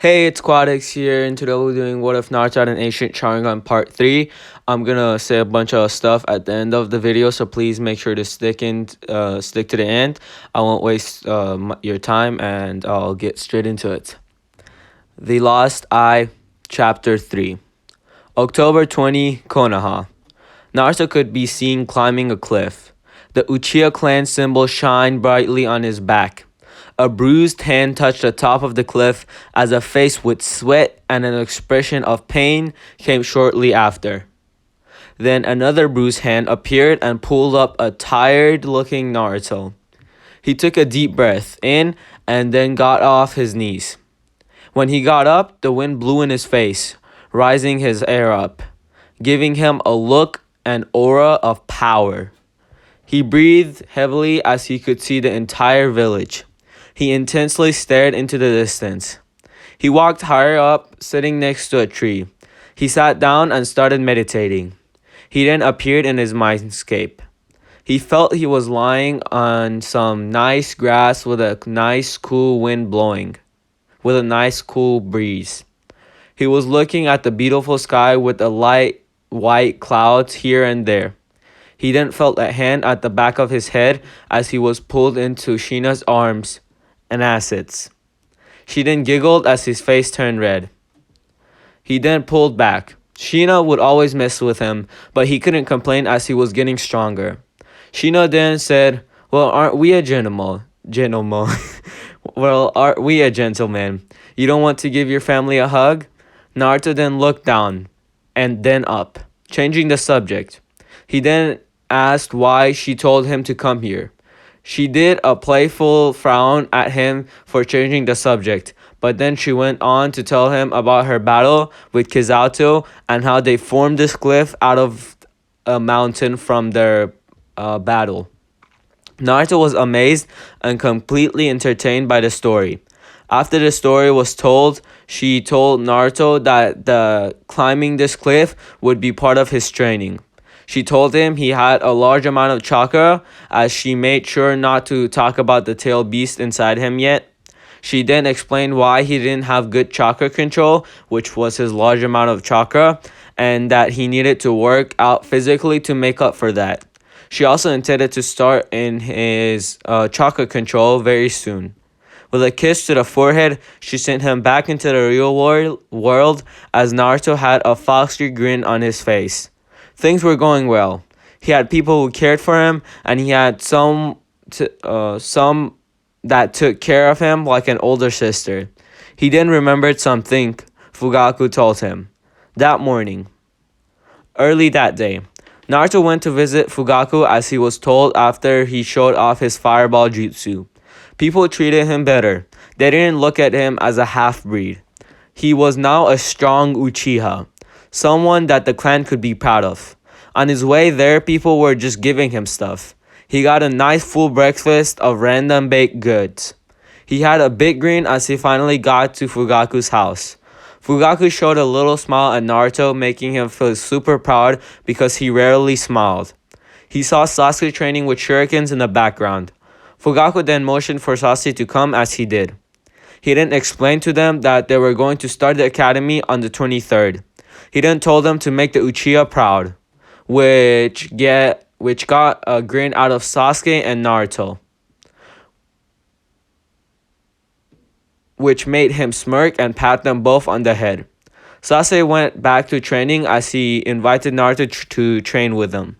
Hey, it's Quadix here, and today we're doing What If Naruto Had an Ancient Sharingan Part 3. I'm gonna say a bunch of stuff at the end of the video, so please make sure to stick to the end. I won't waste your time, and I'll get straight into it. The Lost Eye, Chapter 3. October 20, Konoha. Naruto could be seen climbing a cliff. The Uchiha clan symbol shined brightly on his back. A bruised hand touched the top of the cliff as a face with sweat and an expression of pain came shortly after. Then another bruised hand appeared and pulled up a tired-looking Naruto. He took a deep breath in and then got off his knees. When he got up, the wind blew in his face, rising his hair up, giving him a look and aura of power. He breathed heavily as he could see the entire village. He intensely stared into the distance. He walked higher up, sitting next to a tree. He sat down and started meditating. He then appeared in his mindscape. He felt he was lying on some nice grass with a nice cool wind blowing, with a nice cool breeze. He was looking at the beautiful sky with the light white clouds here and there. He then felt a hand at the back of his head as he was pulled into Sheena's arms and assets. She then giggled as his face turned red. He then pulled back. Sheena would always mess with him, but he couldn't complain as he was getting stronger. Sheena then said, "Well, aren't we a gentleman? Gentleman. Well, aren't we a gentleman? You don't want to give your family a hug?" Naruto then looked down and then up, changing the subject. He then asked why she told him to come here. She did a playful frown at him for changing the subject, but then she went on to tell him about her battle with Kizato and how they formed this cliff out of a mountain from their battle. Naruto was amazed and completely entertained by the story. After the story was told, she told Naruto that the climbing this cliff would be part of his training. She told him he had a large amount of chakra, as she made sure not to talk about the tail beast inside him yet. She then explained why he didn't have good chakra control, which was his large amount of chakra, and that he needed to work out physically to make up for that. She also intended to start in his chakra control very soon. With a kiss to the forehead, she sent him back into the real world as Naruto had a foxy grin on his face. Things were going well. He had people who cared for him, and he had some that took care of him like an older sister. He then remembered something Fugaku told him. That morning, early that day, Naruto went to visit Fugaku as he was told after he showed off his fireball jutsu. People treated him better. They didn't look at him as a half-breed. He was now a strong Uchiha, someone that the clan could be proud of. On his way there, people were just giving him stuff. He got a nice full breakfast of random baked goods. He had a big grin as he finally got to Fugaku's house. Fugaku showed a little smile at Naruto, making him feel super proud because he rarely smiled. He saw Sasuke training with shurikens in the background. Fugaku then motioned for Sasuke to come, as he did. He then explained to them that they were going to start the academy on the 23rd. He then told them to make the Uchiha proud, which got a grin out of Sasuke and Naruto, which made him smirk and pat them both on the head. Sasuke went back to training as he invited Naruto to train with him.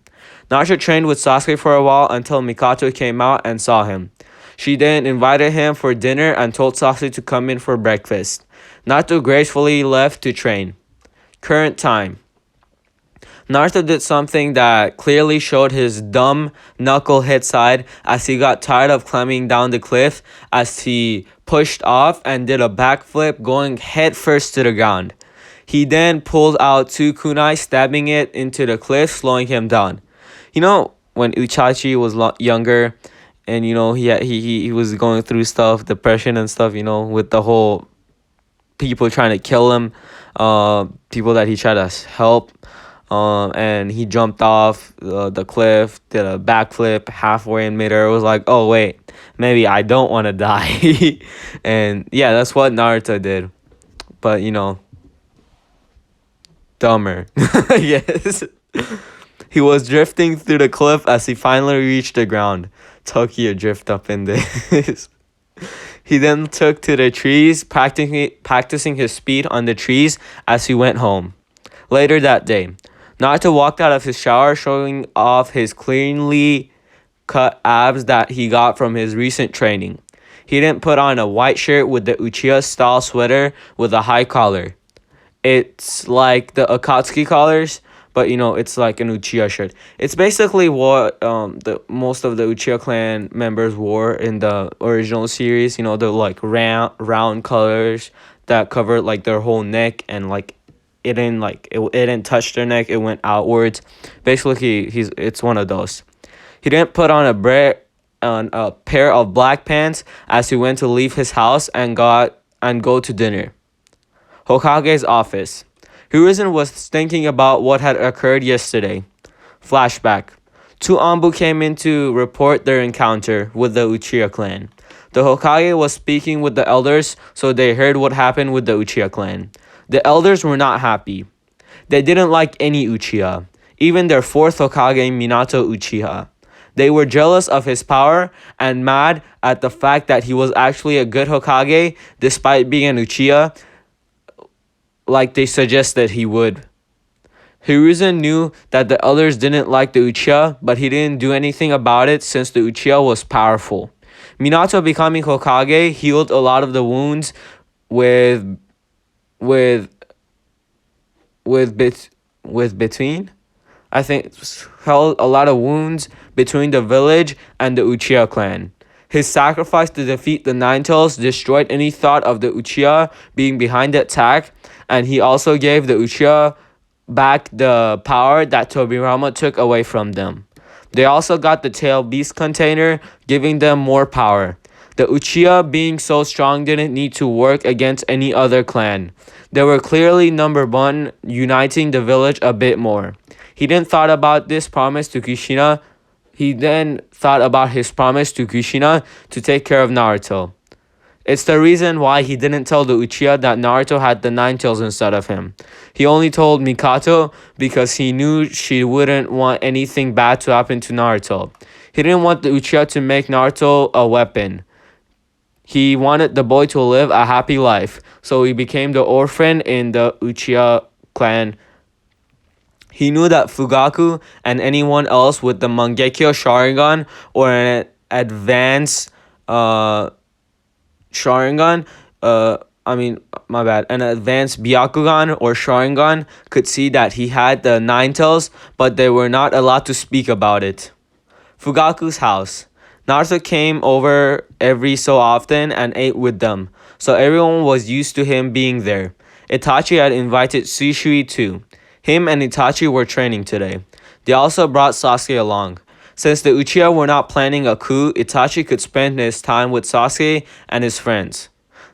Naruto trained with Sasuke for a while until Mikato came out and saw him. She then invited him for dinner and told Sasuke to come in for breakfast. Naruto gracefully left to train. Current time. Naruto did something that clearly showed his dumb knucklehead side as he got tired of climbing down the cliff as he pushed off and did a backflip going head first to the ground. He then pulled out two kunai, stabbing it into the cliff, slowing him down. You know, when Itachi was younger and, you know, he was going through stuff, depression and stuff, you know, with the whole people trying to kill him, people that he tried to help, and he jumped off the cliff, did a backflip halfway in midair. It was like, oh wait, maybe I don't want to die. And yeah, that's what Naruto did. but dumber. Yes. He was drifting through the cliff as he finally reached the ground. Tokyo drift up in this. He then took to the trees, practicing his speed on the trees as he went home. Later that day, Naruto walked out of his shower, showing off his cleanly cut abs that he got from his recent training. He didn't put on a white shirt with the Uchiha style sweater with a high collar. It's like the Akatsuki collars, but it's like an Uchiha shirt. It's basically what the most of the Uchiha clan members wore in the original series. The like round colors that covered like their whole neck, and like it didn't touch their neck. It went outwards. Basically, it's one of those. He didn't put on a pair of black pants as he went to leave his house and go to dinner. Hokage's office. Hiruzen was thinking about what had occurred yesterday. Flashback. Two Anbu came in to report their encounter with the Uchiha clan. The Hokage was speaking with the elders, so they heard what happened with the Uchiha clan. The elders were not happy. They didn't like any Uchiha, even their fourth Hokage, Minato Uchiha. They were jealous of his power and mad at the fact that he was actually a good Hokage despite being an Uchiha, like they suggested he would. Hiruzen knew that the others didn't like the Uchiha, but he didn't do anything about it since the Uchiha was powerful. Minato becoming Hokage healed a lot of the wounds with between. I think held a lot of wounds between the village and the Uchiha clan. His sacrifice to defeat the Nine Tails destroyed any thought of the Uchiha being behind the attack, and he also gave the Uchiha back the power that Tobirama took away from them. They also got the Tail Beast container, giving them more power. The Uchiha, being so strong, didn't need to work against any other clan. They were clearly number one, uniting the village a bit more. He then thought about this promise to Kushina. He then thought about his promise to Kushina to take care of Naruto. It's the reason why he didn't tell the Uchiha that Naruto had the Nine Tails instead of him. He only told Mikato because he knew she wouldn't want anything bad to happen to Naruto. He didn't want the Uchiha to make Naruto a weapon. He wanted the boy to live a happy life, so he became the orphan in the Uchiha clan. He knew that Fugaku and anyone else with the Mangekyo Sharingan or an advanced Sharingan, an advanced Byakugan or Sharingan could see that he had the Nine Tails, but they were not allowed to speak about it. Fugaku's house. Naruto came over every so often and ate with them, so everyone was used to him being there. Itachi had invited Shisui too. Him and Itachi were training today. They also brought Sasuke along. Since the Uchiha were not planning a coup, Itachi could spend his time with Sasuke and his friends.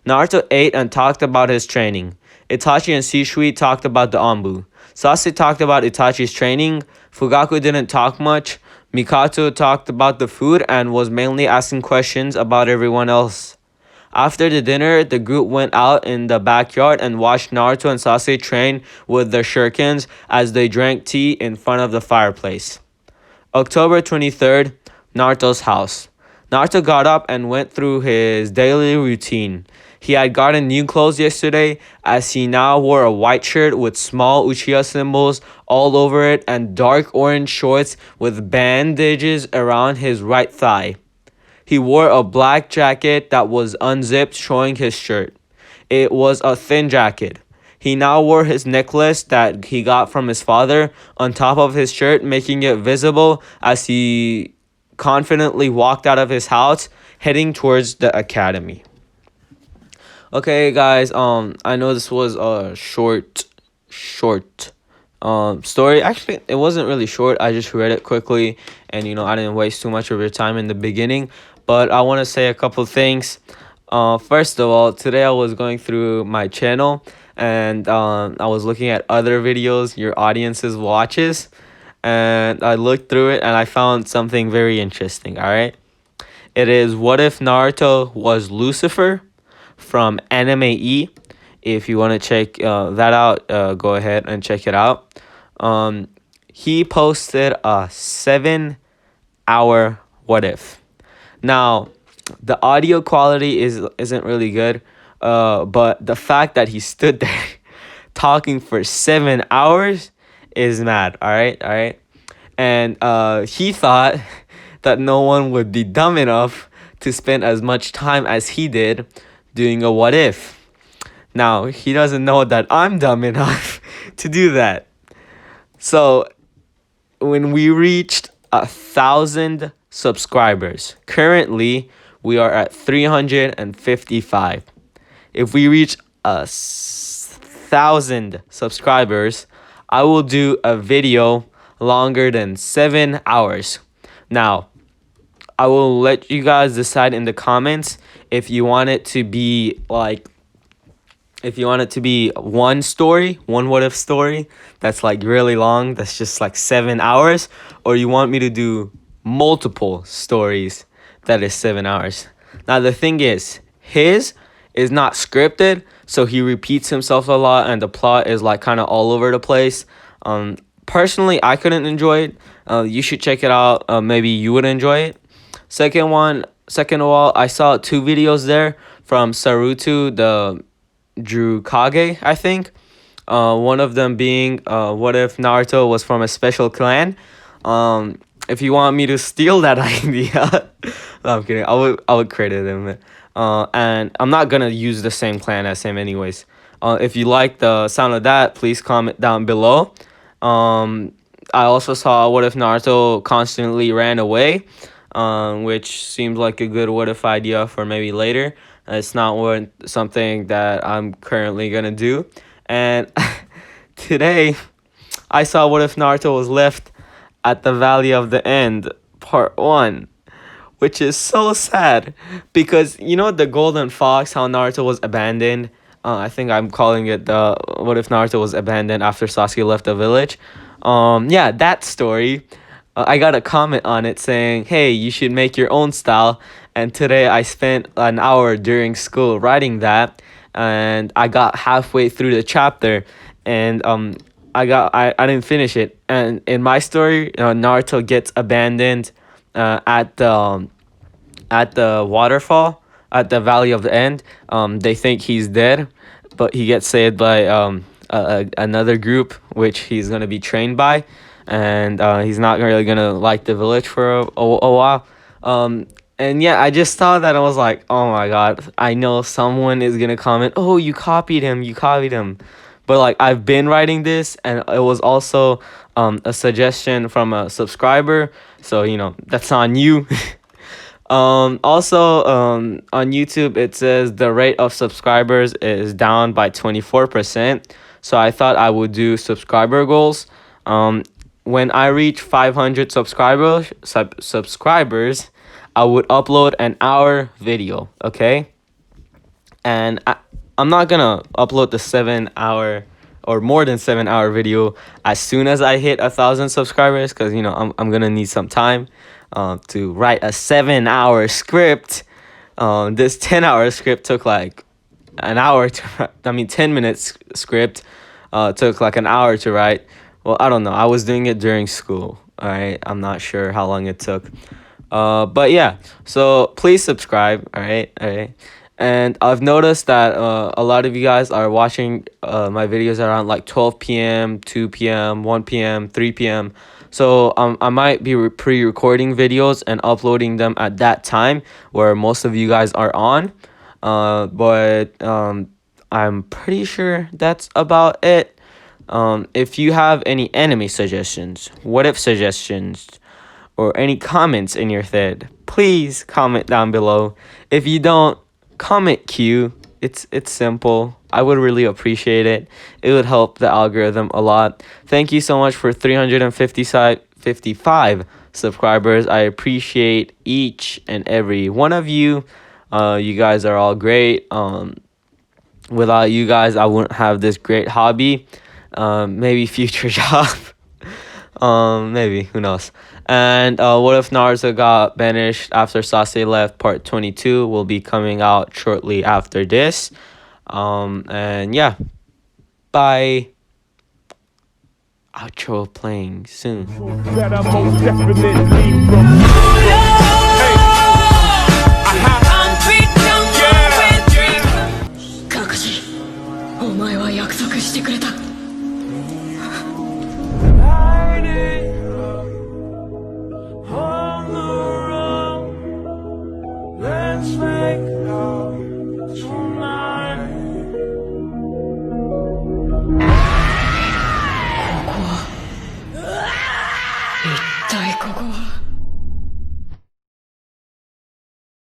Naruto ate and talked about his training. Itachi and Shisui talked about the Anbu. Sasuke talked about Itachi's training. Fugaku didn't talk much. Mikato talked about the food and was mainly asking questions about everyone else. After the dinner, the group went out in the backyard and watched Naruto and Sasuke train with their shurikens as they drank tea in front of the fireplace. October 23rd, Naruto's house. Naruto got up and went through his daily routine. He had gotten new clothes yesterday as he now wore a white shirt with small Uchiha symbols all over it and dark orange shorts with bandages around his right thigh. He wore a black jacket that was unzipped, showing his shirt. It was a thin jacket. He now wore his necklace that he got from his father on top of his shirt, making it visible as he confidently walked out of his house, heading towards the academy. Okay, guys, I know this was a short story. Actually, it wasn't really short. I just read it quickly, and I didn't waste too much of your time in the beginning. But I want to say a couple things. First of all, today I was going through my channel, and I was looking at other videos your audiences watches, and I looked through it and I found something very interesting. All right, it is, what if Naruto was Lucifer from Anime E? If you want to check that out, go ahead and check it out. He posted a 7-hour what if. Now, the audio quality isn't really good, but the fact that he stood there talking for 7 hours is mad. All right, all right. And he thought that no one would be dumb enough to spend as much time as he did doing a what if. Now, he doesn't know that I'm dumb enough to do that. So, when we reached 1,000 subscribers, currently we are at 355. If we reach 1,000 subscribers, I will do a video longer than 7 hours. Now, I will let you guys decide in the comments if you want it to be like, if you want it to be one story, one what if story that's like really long, that's just like 7 hours, or you want me to do multiple stories that is 7 hours. Now, the thing is, his is not scripted, so he repeats himself a lot and the plot is like kind of all over the place. Personally, I couldn't enjoy it. You should check it out. Maybe you would enjoy it. Second of all, I saw 2 videos there from Naruto, the Drew Kage, I think. One of them being what if Naruto was from a special clan. If you want me to steal that idea, no, I'm kidding. I would credit him. And I'm not gonna use the same clan as him anyways. If you like the sound of that, please comment down below. I also saw what if Naruto constantly ran away, which seems like a good what if idea for maybe later. It's not something that I'm currently gonna do. And today, I saw what if Naruto was left at the Valley of the End, part 1, which is so sad because you know the Golden Fox, how Naruto was abandoned. I think I'm calling it the what if Naruto was abandoned after Sasuke left the village. Yeah, that story. I got a comment on it saying, "Hey, you should make your own style." And today I spent an hour during school writing that, and I got halfway through the chapter, and I didn't finish it. And in my story, Naruto gets abandoned at the waterfall at the Valley of the End. They think he's dead, but he gets saved by another group which he's gonna be trained by, and he's not really gonna like the village for a while. And yeah, I just saw that, I was like, oh my god, I know someone is gonna comment, oh, you copied him. But like, I've been writing this, and it was also a suggestion from a subscriber, so you know, that's on you. Also, on YouTube, it says the rate of subscribers is down by 24%. So I thought I would do subscriber goals. When I reach 500 subscribers, I would upload an hour video, okay? And I'm not gonna upload the 7-hour or more than 7-hour video as soon as I hit 1,000 subscribers, because you know I'm gonna need some time to write a 7-hour script. This 10-hour script took like an hour to 10 minutes script took like an hour to write. Well, I don't know, I was doing it during school, all right? I'm not sure how long it took, but yeah, so please subscribe, all right? And I've noticed that a lot of you guys are watching my videos around like 12 p.m., 2 p.m., 1 p.m., 3 p.m. So I might be pre-recording videos and uploading them at that time where most of you guys are on. But I'm pretty sure that's about it. If you have any anime suggestions, what if suggestions, or any comments in your thread, please comment down below. If you don't, comment Q. It's simple. I would really appreciate it. It would help the algorithm a lot. Thank you so much for 355 subscribers. I appreciate each and every one of you. You guys are all great. Without you guys, I wouldn't have this great hobby. Maybe future job. Maybe, who knows. And what if Naruto got banished after Sasuke left, part 22 will be coming out shortly after this. And yeah, bye. Outro playing soon. That I most definitely from. Hey. Kakashi, お前は約束してくれた。Let's make love tonight. 一体ここは。